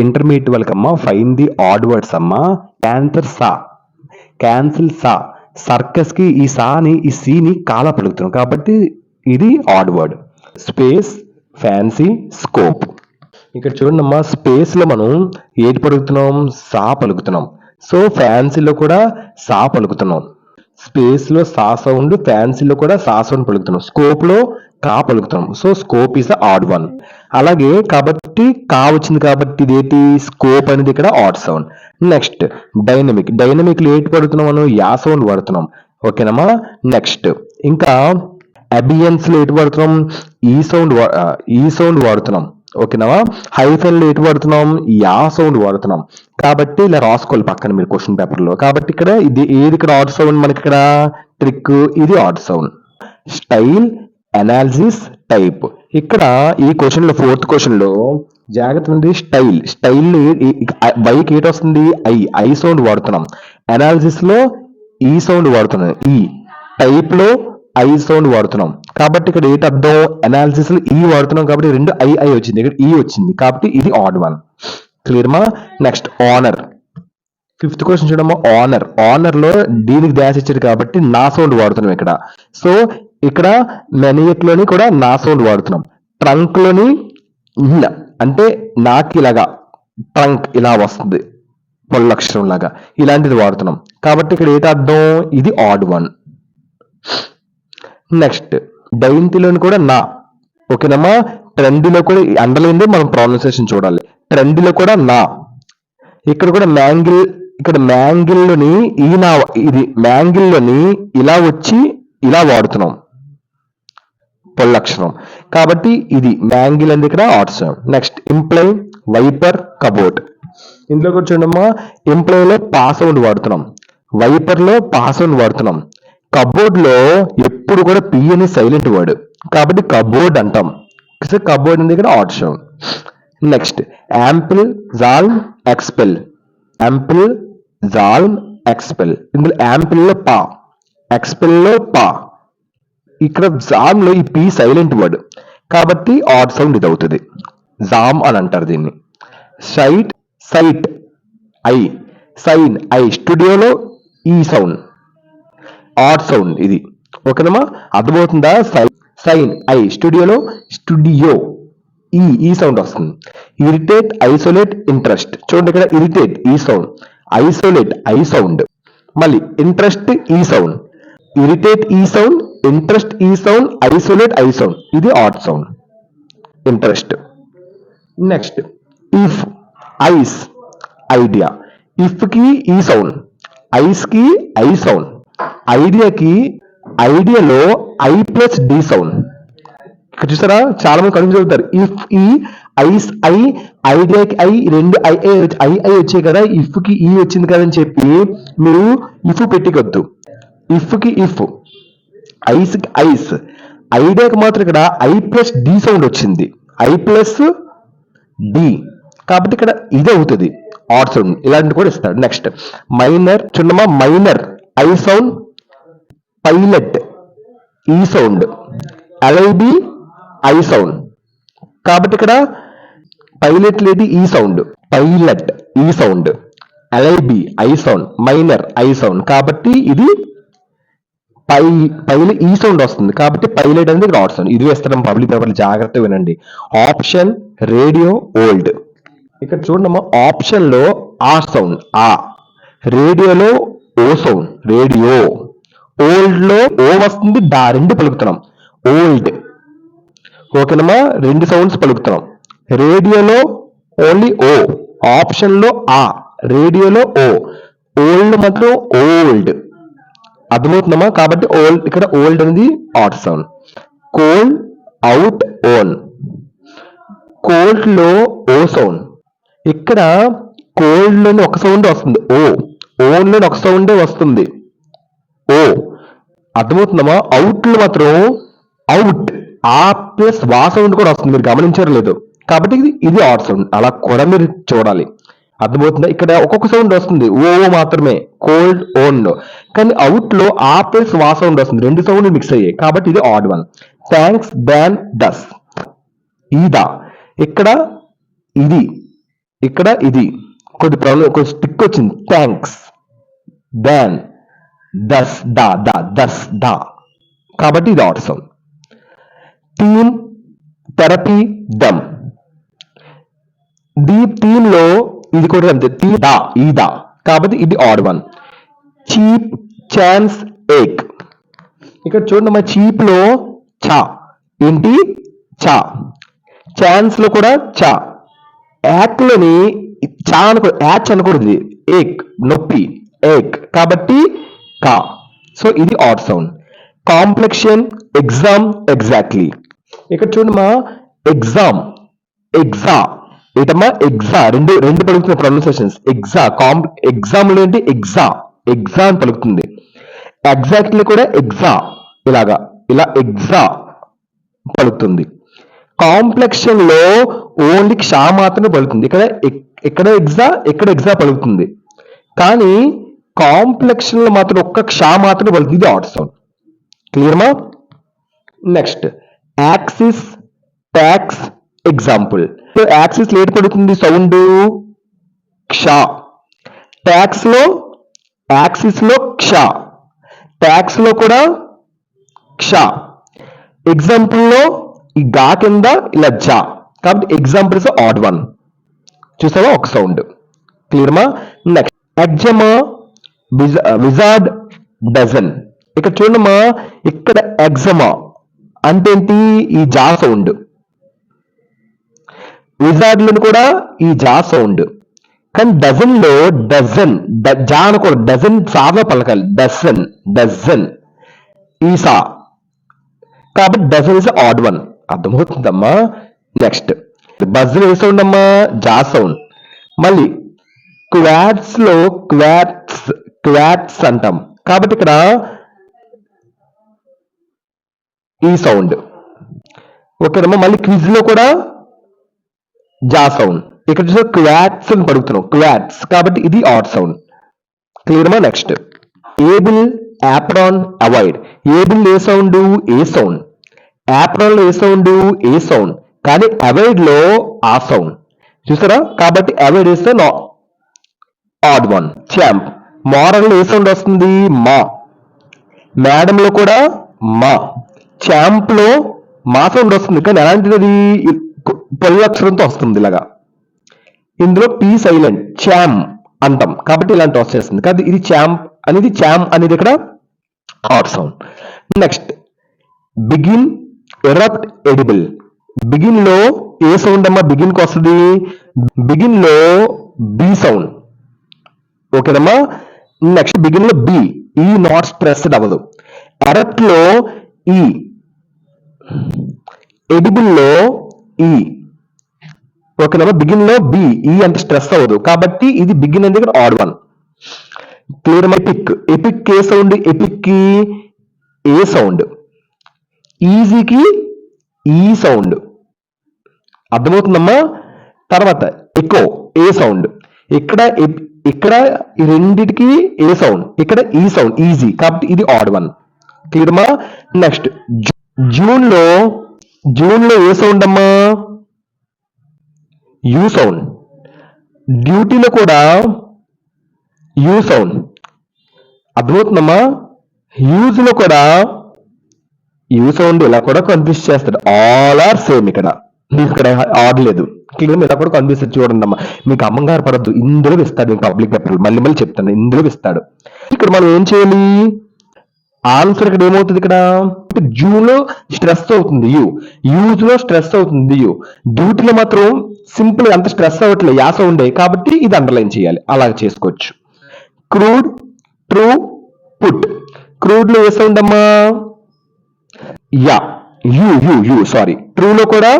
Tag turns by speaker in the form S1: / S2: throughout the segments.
S1: Intermediate వాళ్ళకమ్మా find the odd words అమ్మా. Cancer సా, క్యాన్సిల్ సా, సర్కస్ కి ఈ సాని ఈ సీని కాలా పలుకుతున్నాం కాబట్టి ఇది odd word. Space, fancy, scope. ఇక్కడ చూడండి అమ్మా, స్పేస్ లో మనం ఏది పలుకుతున్నాం? సా పలుకుతున్నాం. సో ఫ్యాన్సీలో కూడా సా పలుకుతున్నాం. స్పేస్ లో సా సౌండ్, ఫ్యాన్సీలో కూడా సా సౌండ్ పలుకుతున్నాం. స్కోప్ లో కా పలుకుతున్నాం. So scope is odd one. అలాగే కాబట్టి కా వచ్చింది కాబట్టి ఇదేంటి? స్కోప్ అనేది ఇక్కడ odd sound. Next dynamic. Dynamic లో ఏటి పడుతున్నాం మనం? యా సౌండ్ వాడుతున్నాం. ఓకేనమ్మా. నెక్స్ట్ ఇంకా అబియన్స్ లో ఎటు వాడుతున్నాం? ఈ సౌండ్ వాడుతున్నాం. ఓకేనా. హైఫెన్ లో ఎటు వాడుతున్నాం? యా సౌండ్ వాడుతున్నాం. కాబట్టి ఇలా రాసుకోవాలి పక్కన మీరు క్వశ్చన్ పేపర్ లో. కాబట్టి ఇక్కడ ఇది ఏది ఇక్కడ ఆడ్ సౌండ్? మనకి ఇక్కడ ట్రిక్ ఇది odd sound. Style, analysis, type. ఇక్కడ ఈ క్వశ్చన్ లో ఫోర్త్ క్వశ్చన్ లో జాగ్రత్త ఉంది. స్టైల్. స్టైల్ బైక్ ఏటి వస్తుంది? ఐ సౌండ్ వాడుతున్నాం. అనాలిసిస్ లో ఈ సౌండ్ వాడుతున్నాం. ఈ టైప్ లో ఐ సౌండ్ వాడుతున్నాం. కాబట్టి ఇక్కడ ఏంటి అర్థం? అనాలిసిస్ లో ఈ వాడుతున్నాం కాబట్టి రెండు ఐ వచ్చింది, ఇక్కడ ఈ వచ్చింది కాబట్టి ఇది ఆడ్ వన్. క్లియర్ మా. Next honour. ఫిఫ్త్ క్వశ్చన్ చూడమ్మా. ఆనర్. ఆనర్ లో దీనికి డాష్ ఇచ్చారు కాబట్టి నా సౌండ్ వాడుతున్నాం ఇక్కడ. సో ఇక్కడ మెనియట్ లోని కూడా నా సౌండ్ వాడుతున్నాం. ట్రంక్ లోని అంటే నాకు ఇలాగా ట్రంక్ ఇలా వస్తుంది పొల్లక్షరం లాగా, ఇలాంటిది వాడుతున్నాం కాబట్టి ఇక్కడ ఏంటి అర్థం? ఇది ఆడ్ వన్. నెక్స్ట్ డైంతిలోని కూడా నా. ఓకేనమ్మా. ట్రెండ్లో కూడా అండర్లైన్ మనం ప్రొనౌన్సియేషన్ చూడాలి. ట్రెండ్లో కూడా నా. ఇక్కడ కూడా మ్యాంగిల్. ఇక్కడ మ్యాంగిల్లోని ఈ నా, ఇది మ్యాంగిల్లోని ఇలా వచ్చి ఇలా వాడుతున్నాం పొల్లక్షరం కాబట్టి ఇది మ్యాంగిల్ అనేది ఇక్కడ odd sound. Next imply, viper, cupboard. ఇందులో కూడా చూడమ్మా, ఎంప్లాయ్ లో పా సౌండ్ వాడుతున్నాం. వైపర్ లో పా సౌండ్ వాడుతున్నాం. కబోర్డ్ లో ఎప్పుడు కూడా పి అని సైలెంట్ వర్డ్ కాబట్టి కబోర్డ్ అంటాం. కబోర్డ్ అనేది ఇక్కడ odd sound. Next ample, psalm, expel. Ample, psalm, expel. ఇందులో యాంపిల్ లో పా, ఎక్స్పెల్ లో పా. ఇక్కడ జామ్ లో ఈ పి సైలెంట్ వర్డ్ కాబట్టి ఆడ్ సౌండ్ ఇది అవుతుంది. జామ్ అని అంటారు దీన్ని. Sight, sight, I. Sign, I. స్టూడియోలో ఈ సౌండ్ ఆడ్ సౌండ్ ఇది. ఓకేనమ్మా. అర్థమవుతుందా? Sign, I. స్టూడియోలో స్టూడియో ఈ సౌండ్ వస్తుంది. Irritate, isolate, interest. చూడండి ఇక్కడ ఇరిటేట్ ఈ సౌండ్, ఐసోలేట్ ఐ సౌండ్, మళ్ళీ ఇంట్రెస్ట్ ఈ సౌండ్. ఇరిటేట్ ఈ సౌండ్, ఇంట్రెస్ట్ ఈ సౌండ్, ఐసోలేట్ ఐ సౌండ్. ఇది odd sound interest. Next if, ice, idea. If కి ఈ సౌండ్, ఐస్ కి ఐ సౌండ్, ఐడియాకి ఐడియాలో ఐ ప్లస్ డి సౌండ్. ఇక్కడ చూసారా చాలా మంది కన్ఫ్యూజ్ అవుతారు. ఇఫ్ ఈ, ఐస్ ఐ, ఐడియాకి ఐ, రెండు ఐ వచ్చాయి కదా, ఇఫ్ కి ఈ వచ్చింది కదా అని చెప్పి మీరు ఇఫ్ పెట్టికొద్దు. ఇఫ్ కి ఇఫ్, ఐస్ కి ఐస్, ఐడియాకి మాత్రం ఇక్కడ ఐ ప్లస్ డి సౌండ్ వచ్చింది. ఐ ప్లస్ డి కాబట్టి ఇక్కడ ఇది అవుతుంది ఆడ్ సౌండ్. ఇలాంటి కూడా ఇస్తాడు. Next minor. చూడమ్మా, minor I sound, pilot E sound, LIB I sound కాబట్టి ఇక్కడ పైలట్ లేది E sound, pilot E sound, LIB I sound, minor I sound కాబట్టి ఇది పైలట్ ఈ సౌండ్ వస్తుంది కాబట్టి పైలట్ అనేది ఇక్కడ ఆడ్ సౌండ్. ఇది వేస్తాం పబ్లిక్ పేపర్లు, జాగ్రత్తగా వినండి. Option, radio, old. ఇక్కడ చూడమ్మా, ఆప్షన్ లో ఆ సౌండ్ ఆ, రేడియోలో ఓ సౌండ్ రేడియో, ఓల్డ్ లో ఓ వస్తుంది దా, రెండు పలుకుతున్నాం ఓల్డ్. ఓకేనమ్మా, రెండు సౌండ్స్ పలుకుతున్నాం. రేడియోలో ఓన్లీ ఓ, ఆప్షన్ లో ఆ, రేడియోలో ఓ, ఓల్డ్ మాత్రం ఓల్డ్. అర్థమవుతుందమ్మా. కాబట్టి ఓల్డ్ ఇక్కడ ఓల్డ్ అనేది odd sound. Cold, out, own. Cold లో ఓ సౌండ్. ఇక్కడ కోల్డ్ లోని ఒక సౌండ్ వస్తుంది ఓ, ఓన్ లోని ఒక సౌండే వస్తుంది ఓ. అర్థమవుతుందమ్మా. అవుట్ లో మాత్రం అవుట్ ఆ ప్లస్ వా సౌండ్ కూడా వస్తుంది, మీరు గమనించారు లేదు. కాబట్టి ఇది ఆడ్ సౌండ్. అలా కూడా మీరు చూడాలి. అర్థమవుతుందా. ఇక్కడ ఒక్కొక్క సౌండ్ వస్తుంది ఓ మాత్రమే కోల్డ్, ఓన్ లో, కానీ అవుట్ లో ఆ ప్లస్ వా సౌండ్ వస్తుంది, రెండు సౌండ్ మిక్స్ అయ్యాయి కాబట్టి ఇది ఆడ్ వన్. థ్యాంక్స్, దాన్, దస్, ఈదా. ఇక్కడ ఇది ఇక్కడ ఇది కొద్ది స్టిక్ వచ్చింది. థ్యాంక్స్, దాన్, దస్, దా, దా, దస్, దా, కాబట్టి ఇది odd sound. Team, therapy, thumb. Theme లో ఇది కూడా అంతే, థీమ్ దా, ఈ దా, కాబట్టి ఇది ఆడ్ వన్. చీప్, ఛాన్స్, ఏక్. ఇక్కడ చూడండి మా చీప్ లో చా ఏంటి, చా. ఛాన్స్ లో కూడా చా. యాక్ లోని చా అనకూడదు, యాచ్ అనకూడదు, ఏక్ నొప్పి, ఏక్, కాబట్టి కా. సో ఇది odd sound. Complexion, exam, exactly. ఇక్కడ చూడండి మా ఎగ్జామ్, ఎగ్జా ఏంటమ్మా, ఎగ్జా, రెండు రెండు పలుకుతున్న ప్రొనౌన్సియేషన్స్. ఎగ్జామ్ లో ఏంటి, ఎగ్జా, ఎగ్జా అని పలుకుతుంది. ఎగ్జాక్ట్లీ కూడా ఎగ్జా, ఇలాగా, ఇలా ఎగ్జా పలుకుతుంది. కాంప్లెక్షన్ లో ఓన్లీ క్షా మాత్రమే పలుకుతుంది. ఇక్కడ ఎగ్జా పలుకుతుంది, కానీ కాంప్లెక్షన్ లో మాత్రం ఒక్క క్షా మాత్రమే పలుకుతుంది. ఇది ఆడ్ సౌండ్. క్లియర్మా? Next axis, tax, example. Axis లో ఏది పడుతుంది సౌండ్, క్ష. ట్యాక్స్ లో, యాక్సిస్ లో క్ష, ట్యాక్స్ లో కూడా క్ష. ఎగ్జాంపుల్ లో ఈ గా కింద ఇలా జా, కాబట్టి ఎగ్జాంపుల్ ఇస్ ఆడ్ వన్. చూసావా ఒక సౌండ్. క్లియర్మా? Next eczema, wizard, dozen. ఇక్కడ చూడమ్మా, ఇక్కడ ఎగ్జమా అంటే ఏంటి, ఈ జా సౌండ్. విజార్డ్ లో కూడా ఈ జా సౌండ్, కానీ డజన్ లో డజన్, జా అనకూడదు, డజన్ సార్లు పలకాలి. డజన్, డజన్, ఈసా, కాబట్టి డజన్ ఇస్ ఆడ్ వన్. అర్థమవుతుందమ్మా? నెక్స్ట్ బజర్ ఏ సౌండ్ అమ్మా, జా సౌండ్. మళ్ళీ క్వాట్స్ లో క్వాట్స్ అంటాం, కాబట్టి ఇక్కడ ఈ సౌండ్. ఓకేనమ్మా? మళ్ళీ క్విజ్ లో కూడా జా సౌండ్. ఇక్కడ చూస్తే క్వాట్స్ అని పడుతున్నాం, క్వాట్స్, కాబట్టి ఇది ఆడ్ సౌండ్. క్లియర్మా? Next able, apron, avoid. Able A sound, A sound. Apron లో ఏ సౌండ్, ఏ సౌండ్, కానీ అవాయిడ్ లో ఆ సౌండ్. చూసారా? కాబట్టి అవాయిడ్ ఇస్తే ఆడ్ వన్. ఛాంప్, మోరల్ లో ఏ సౌండ్ వస్తుంది, మా. మేడం లో కూడా మా. ఛాంప్ లో మా సౌండ్ వస్తుంది, కానీ ఎలాంటిది, అది పొల్లు అక్షరంతో వస్తుంది ఇలాగా. ఇందులో పీ సైలెంట్, ఛామ్ అంటాం, కాబట్టి ఇలాంటి వచ్చేస్తుంది. కానీ ఇది ఛామ్ అనేది ఇక్కడ odd sound. Next begin, erupt, edible. Begin లో ఏ సౌండ్ అమ్మా, బిగిన్ కి వస్తుంది, బిగిన్ లో బి సౌండ్. ఓకేనమ్మా? నెక్స్ట్ బిగిన్ లో బి, ఈ నాట్ స్ట్రెస్డ్ అవ్వదు. ఎరప్ట్ లో ఈ, ఎడిబుల్ లో ఈ. ఓకేనమ్మా? బిగిన్ లో బి, ఈ అంత స్ట్రెస్ అవ్వదు, కాబట్టి ఇది బిగిన్ అనేది ఇక్కడ odd one. Clear? Epic, epic A sound, epic కి ఏ సౌండ్. ఈజీకి ఈ సౌండ్. అర్థమవుతుందమ్మా? తర్వాత ఎకో ఏ సౌండ్. ఇక్కడ ఈ రెండిటికి ఏ సౌండ్, ఇక్కడ ఈ సౌండ్, ఈజీ, కాబట్టి ఇది ఆడ్ వన్. క్లియర్మా? నెక్స్ట్ జూన్ లో ఏ సౌండ్ అమ్మా, యూ సౌండ్. డ్యూటీలో కూడా యూ సౌండ్. అర్థమవుతుందమ్మా? యూజ్ లో కూడా యూ సౌండ్. ఇలా కూడా కన్ఫ్యూజ్ చేస్తాడు. All are same. ఇక్కడ మీకు ఇక్కడ ఆడ్ లేదు. క్లియర్? ఇలా కూడా కన్ఫ్యూజ్ చూడండి అమ్మా, మీకు అమ్మగారు పడద్దు, ఇందులో ఇస్తాడు. మీకు పబ్లిక్ పేపర్ మళ్ళీ చెప్తాను, ఇందులో ఇస్తాడు. ఇక్కడ మనం ఏం చేయాలి, ఆన్సర్ ఇక్కడ ఏమవుతుంది, ఇక్కడ జూన్ లో స్ట్రెస్ అవుతుంది యూ, యూజ్ లో స్ట్రెస్ అవుతుంది యూ, డ్యూటీలో మాత్రం సింపుల్ అంత స్ట్రెస్ అవ్వట్లేదు, యాస ఉండే, కాబట్టి ఇది అండర్లైన్ చేయాలి. అలాగే చేసుకోవచ్చు. Crude, true, put. క్రూడ్ లో ఏ సౌండ్ అమ్మా, యా, యూ సారీ. ట్రూ లో కూడా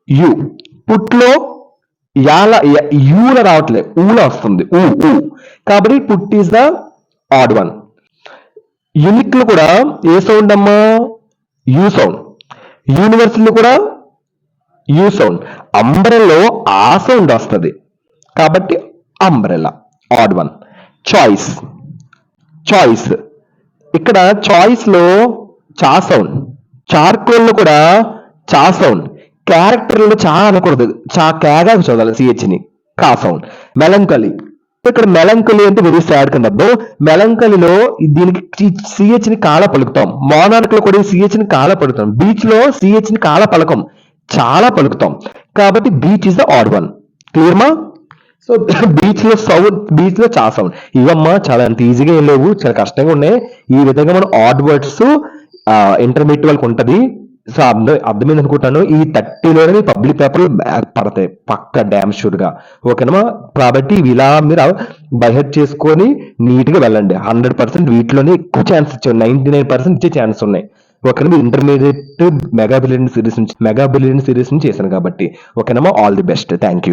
S1: యూ. పుట్ లో యూలో రావట్లేదు, ఊలో వస్తుంది, ఊ, కాబట్టి put is the odd one. Unique లో కూడా ఏ సౌండ్ అమ్మా, యూ సౌండ్. యూనివర్సల్ కూడా యూ సౌండ్. అంబ్రెల్లో ఆ సౌండ్ వస్తుంది, కాబట్టి అంబ్రెల్లా ఆడ్ వన్. చాయిస్, ఇక్కడ చాయిస్ లో చా సౌండ్. చార్కోల్ లో కూడా చా సౌండ్. క్యారెక్టర్ లో చా అనకూడదు, చా క్యాగా చదవాలి సిహెచ్ ని. కా సౌండ్. మెలంకలి, ఇక్కడ మెలంకలి అంటే వెరీ సాడ్ కింద అర్థం. మెలంకలిలో దీనికి సిహెచ్ ని కాల పలుకుతాం. మోనార్క్ లో కూడా సిహెచ్ ని కాల పలుకుతాం. బీచ్ లో సిహెచ్ ని కాల పలకం, చాలా పలుకుతాం. కాబట్టి beach is the odd one. Clear మా? సో బీచ్ లో సౌండ్, బీచ్ లో చా సౌండ్. ఇవమ్మా చాలా అంత ఈజీగా ఏం లేవు, చాలా కష్టంగా ఉన్నాయి. ఈ విధంగా మనం ఆడ్ వర్డ్స్ ఇంటర్మీడియట్ వాళ్ళకి ఉంటది. సో అర్థమైంది అనుకుంటాను. ఈ 30లోనే పబ్లిక్ పేపర్లు పడతాయి పక్క డ్యామ్ షూర్ గా. ఓకేనమ్మా? కాబట్టి ఇవి ఇలా మీరు బైహెడ్ చేసుకొని నీట్ గా వెళ్ళండి. 100% వీటిలోనే ఎక్కువ ఛాన్స్ ఇచ్చారు, 99% ఇచ్చే ఛాన్స్ ఉన్నాయి. ఓకేనా? ఇంటర్మీడియట్ మెగా బిలియన్ సిరీస్ నుంచి చేశాను కాబట్టి. ఓకేనమ్మా? All the best. Thank you.